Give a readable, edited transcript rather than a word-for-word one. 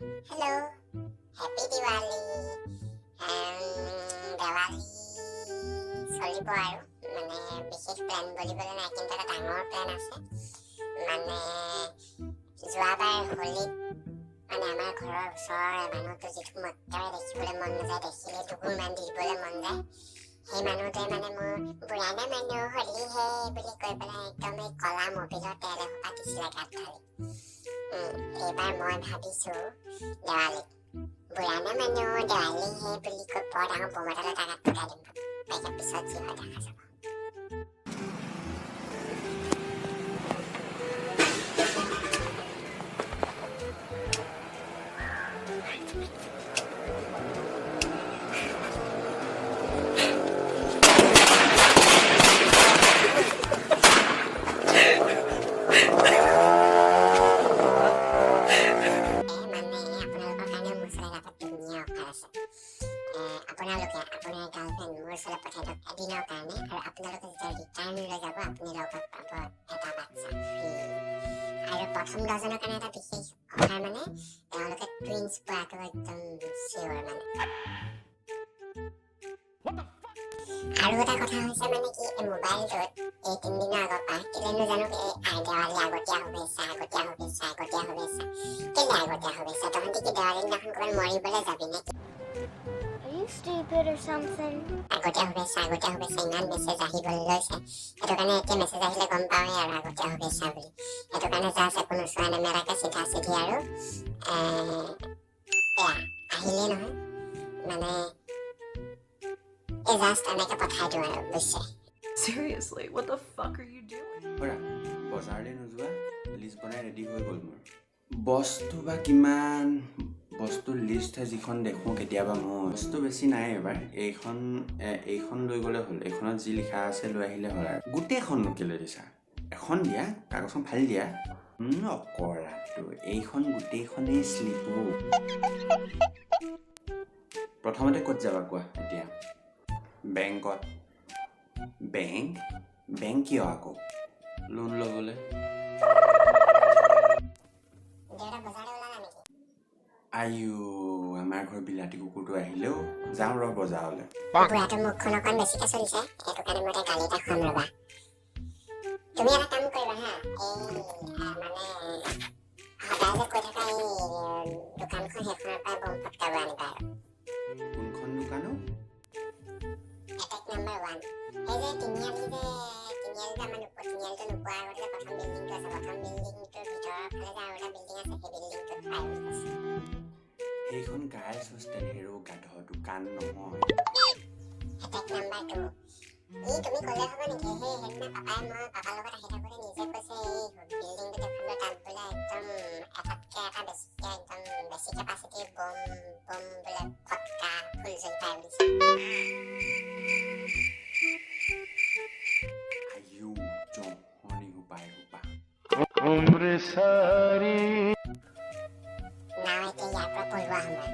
Hello, happy Diwali. Dewali চলিব আৰু বিশেষ প্ল্যান বুলিবলৈ নাই কিন্তু এটা ডাঙৰ প্ল্যান আছে যোৱাবাৰ হোলীত আমাৰ ঘৰৰ ওচৰৰ মানুহটো যিটো মত্তৰে দেখিবলৈ মন নাযায় দেখিলে দুগুৰমান দিবলৈ মন যায় সেই মানুহটোৱে মোৰ বুঢ়ানা মানুহ হোলী হে বুলি কৈ পেলাই একদম এই কলা মবিলৰ তেল এসোপা দিছিলে গাত ঢালি এইবাৰ মই ভাবিছো দেৱালীত বুঢ়ানা মানুহ দেৱালী হে বুলি কৈ বৰ ডাঙৰ বোম এটা তাত ফুটাই দিম তাকে পিছত যি হয় দেখা যাব আপোনাৰ গাৰ্লফ্ৰেণ্ড মোৰ ওচৰলৈ পঠাই দিয়ক এদিনৰ কাৰণে আৰু আপোনালোকে যেতিয়া ৰিটাৰ্ণ লৈ যাব আপুনি লগত পাব এটা বাচ্চা আৰু প্ৰথম দহজনৰ কাৰণে এটা বিশেষ অফাৰ তেওঁলোকে টুইনছ পোৱাটো একদম চিয়ৰ আৰু এটা কথা হৈছে কি এই মোবাইলটোত এই 3 দিনৰ আগৰ পৰা কেলেনো জানো দেৱালী আগতীয়া শুভেচ্ছা তহঁতি কি দেৱালীৰ দিনাখন ক'ৰবাত মৰিবলৈ যাবি নেকি Are you stupid or something? আগতীয়া শুভেচ্ছা ইমান মেছেজ আহিবলৈ লৈছে সেইটো কাৰণে এতিয়া মেছেজ আহিলে গম পাওঁৱে আৰু আগতীয়া শুভেচ্ছা বুলি সেইটো কাৰণে জাষ্ট একো নোচোৱা নেমেলাকে চিধা চিধি আৰু আহিলেই নহয় এই জাষ্ট এনেকে পঠাই দিওঁ আৰু বুজিছে Seriously, what the fuck are you doing? বজাৰলৈ নোযোৱা লিষ্ট বনাই ৰেডি হৈ গ'ল মোৰ বস্তু বা কিমান বস্তু লিষ্ট যিখন দেখোঁ কেতিয়াবা মোৰ বস্তু বেছি নাই এবাৰ এইখন লৈ গ'লে হ'ল এইখনত যি লিখা আছে লৈ আহিলে হ'ল আৰু গোটেইখন কেলৈ দিছা এখন দিয়া কাগজখন ফালি দিয়া নকৰাটো এইখন গোটেইখনেই শ্লিপো প্ৰথমতে ক'ত যাবা কোৱা এতিয়া বেংকত বেংক কিয় আকৌ লোন ল'বলৈ আয়ো আমাৰ ঘৰ বিলাতী কুকুৰটো আহিলেও যাওঁ ৰ বজাৰলৈ বুঢ়াটো মুখখন অকণ বেছিকে চলিছে সেইটো কাৰণে মই গালি এটা খুৱাম ৰ'বা তুমি এটা কাম কৰিবা হা সদায় যে কৈ থকা এই দোকানখন সেইখনৰ পৰা বম ফটকাব আনিবা আৰু কোনখন দোকানো এটেক নাম্বাৰ 1 এই যে তিনিআলি আমাৰ তিনিআলিটো নোপোৱাৰ আগতে প্ৰথম বিল্ডিংটো আছে প্ৰথম বিল্ডিংটোৰ ভিতৰৰ ফালে যে আৰু এটা বিল্ডিং আছে সেই বিল্ডিংটোত পাই আছে এইখন গাৰ্লছ হোষ্টেল হেৰো গাধ দোকান নহয় এটেক নাম্বাৰ 2 তুমি ক'লে হ'ব নেকি সেইদিনা পাপাই মই পাপাৰ লগত আহি থাকোঁতে নিজে কৈছে এই বিল্ডিংটো দেখিবলৈ তাত বোলে একদম এটাতকৈ এটা বেছি কেপাচিটিৰ বম বোলে ফটকা ফুলজৰি পাই বুলিছে আয়ো জহনি সোপা নাও এতিয়া ইয়াৰ পৰা পলোৱা সময়